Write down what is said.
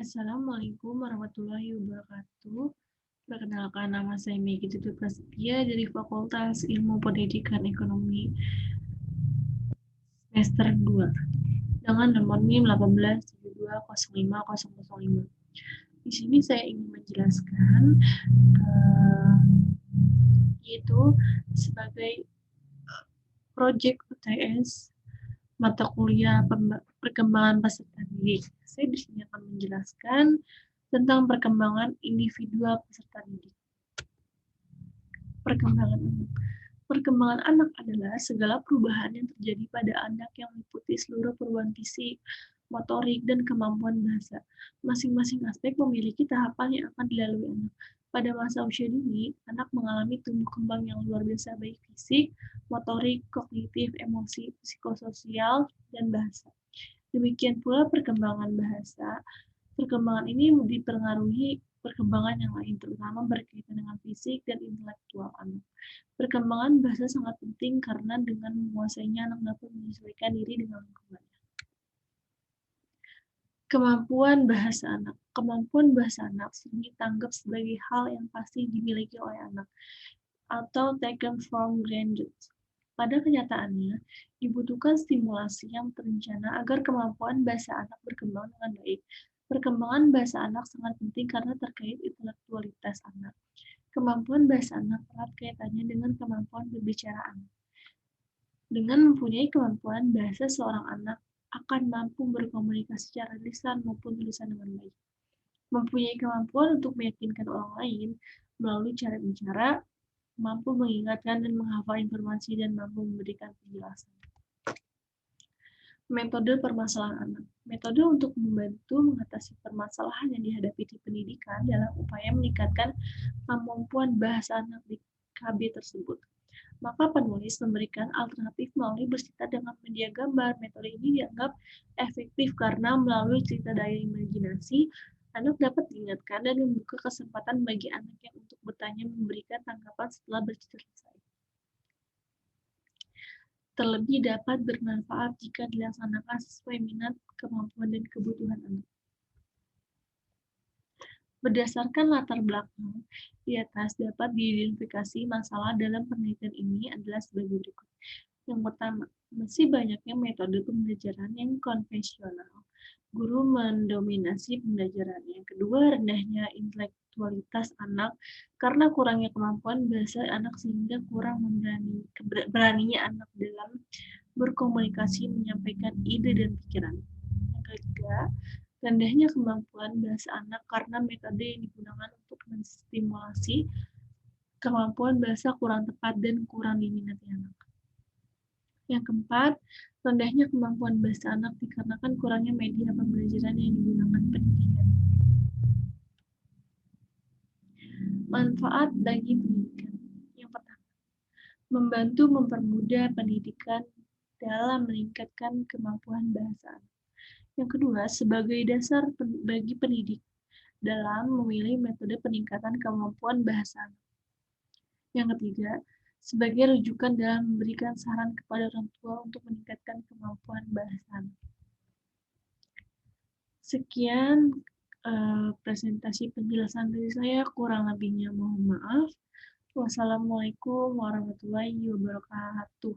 Assalamualaikum warahmatullahi wabarakatuh. Perkenalkan, nama saya Megi Tutu Prasetya dari Fakultas Ilmu Pendidikan Ekonomi semester 2 dengan nomor NIM 187205005. Di sini saya ingin menjelaskan yaitu sebagai proyek UTS mata kuliah perkembangan peserta didik. Saya di sini akan menjelaskan tentang perkembangan individual peserta didik. Perkembangan anak adalah segala perubahan yang terjadi pada anak yang meliputi seluruh perubahan fisik, motorik, dan kemampuan bahasa. Masing-masing aspek memiliki tahapan yang akan dilalui anak. Pada masa usia dini, anak mengalami tumbuh kembang yang luar biasa baik fisik, motorik, kognitif, emosi, psikososial, dan bahasa. Demikian pula perkembangan bahasa. Perkembangan ini dipengaruhi perkembangan yang lain, terutama berkaitan dengan fisik dan intelektual anak. Perkembangan bahasa sangat penting karena dengan menguasainya anak dapat menyesuaikan diri dengan lingkungannya. Kemampuan bahasa anak. Kemampuan bahasa anak sering dianggap sebagai hal yang pasti dimiliki oleh anak atau taken for granted. Pada kenyataannya, dibutuhkan stimulasi yang terencana agar kemampuan bahasa anak berkembang dengan baik. Perkembangan bahasa anak sangat penting karena terkait intelektualitas anak. Kemampuan bahasa anak erat kaitannya dengan kemampuan berbicara anak. Dengan mempunyai kemampuan bahasa, seorang anak akan mampu berkomunikasi secara lisan maupun tulisan dengan baik. Mempunyai kemampuan untuk meyakinkan orang lain melalui cara bicara, mampu mengingatkan dan menghafal informasi, dan mampu memberikan penjelasan. Metode permasalahan anak. Metode untuk membantu mengatasi permasalahan yang dihadapi di pendidikan dalam upaya meningkatkan kemampuan bahasa anak di KB tersebut. Maka penulis memberikan alternatif melalui bercerita dengan media gambar. Metode ini dianggap efektif karena melalui cerita daya imajinasi, anak dapat diingatkan dan membuka kesempatan bagi anak yang untuk bertanya memberikan tanggapan setelah bercerita selesai. Terlebih dapat bermanfaat jika dilaksanakan sesuai minat, kemampuan, dan kebutuhan anak. Berdasarkan latar belakang di atas dapat diidentifikasi masalah dalam penelitian ini adalah sebagai berikut. Yang pertama, masih banyaknya metode pembelajaran yang konvensional. Guru mendominasi pembelajaran. Yang kedua, rendahnya intelektualitas anak karena kurangnya kemampuan bahasa anak sehingga kurang beraninya anak dalam berkomunikasi, menyampaikan ide dan pikiran. Yang ketiga, rendahnya kemampuan bahasa anak karena metode yang digunakan untuk menstimulasi kemampuan bahasa kurang tepat dan kurang diminati anak. Yang keempat, rendahnya kemampuan bahasa anak dikarenakan kurangnya media pembelajaran yang digunakan pendidikan. Manfaat bagi pendidikan. Yang pertama, membantu mempermudah pendidikan dalam meningkatkan kemampuan bahasa anak. Yang kedua, sebagai dasar bagi pendidik dalam memilih metode peningkatan kemampuan bahasa anak. Yang ketiga, sebagai rujukan dalam memberikan saran kepada orang tua untuk meningkatkan kemampuan bahasa anak. Sekian presentasi penjelasan dari saya, kurang lebihnya mohon maaf. Wassalamualaikum warahmatullahi wabarakatuh.